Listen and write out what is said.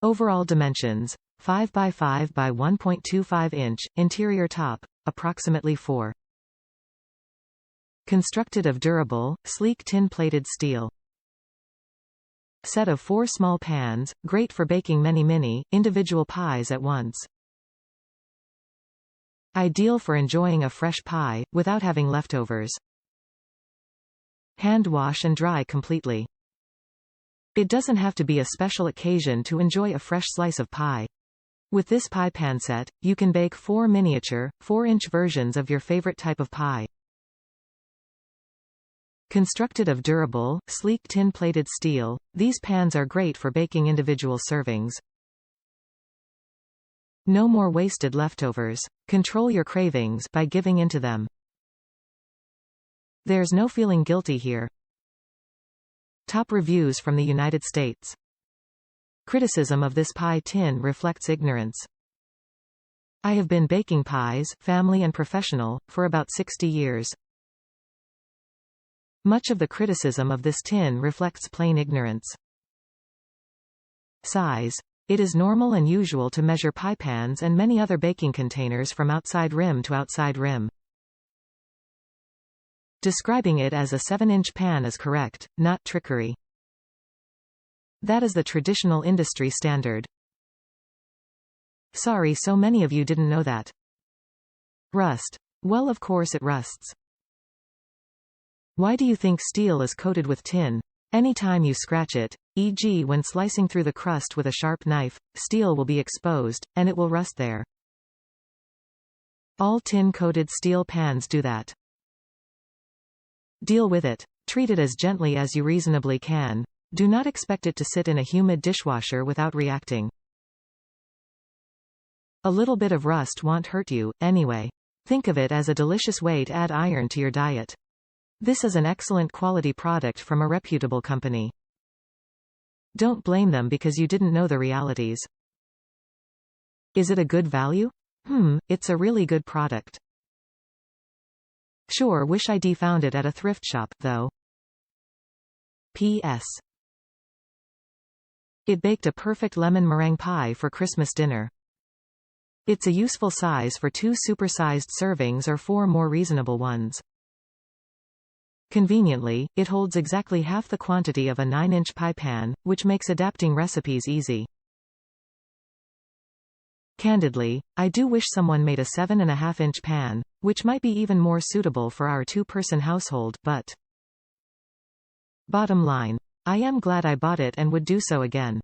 Overall dimensions, 5 by 5 by 1.25 inch, interior top, approximately 4. Constructed of durable, sleek tin-plated steel. Set of 4 small pans, great for baking many individual pies at once. Ideal for enjoying a fresh pie, without having leftovers. Hand wash and dry completely. It doesn't have to be a special occasion to enjoy a fresh slice of pie. With this pie pan set, you can bake 4 miniature, 4-inch versions of your favorite type of pie. Constructed of durable, sleek tin-plated steel, these pans are great for baking individual servings. No more wasted leftovers. Control your cravings by giving into them. There's no feeling guilty here. Top reviews from the United States. Criticism of this pie tin reflects ignorance. I have been baking pies, family and professional, for about 60 years. Much of the criticism of this tin reflects plain ignorance. Size. It is normal and usual to measure pie pans and many other baking containers from outside rim to outside rim. Describing it as a 7-inch pan is correct, not trickery. That is the traditional industry standard. Sorry so many of you didn't know that. Rust. Well, of course it rusts. Why do you think steel is coated with tin? Anytime you scratch it, e.g. when slicing through the crust with a sharp knife, steel will be exposed, and it will rust there. All tin-coated steel pans do that. Deal with it. Treat it as gently as you reasonably can. Do not expect it to sit in a humid dishwasher without reacting. A little bit of rust won't hurt you, anyway. Think of it as a delicious way to add iron to your diet. This is an excellent quality product from a reputable company. Don't blame them because you didn't know the realities. Is it a good value? It's a really good product. Sure, wish I'd found it at a thrift shop, though. P.S. It baked a perfect lemon meringue pie for Christmas dinner. It's a useful size for 2 supersized servings or 4 more reasonable ones. Conveniently, it holds exactly half the quantity of a 9-inch pie pan, which makes adapting recipes easy. Candidly, I do wish someone made a 7.5-inch pan, which might be even more suitable for our 2-person household, but bottom line, I am glad I bought it and would do so again.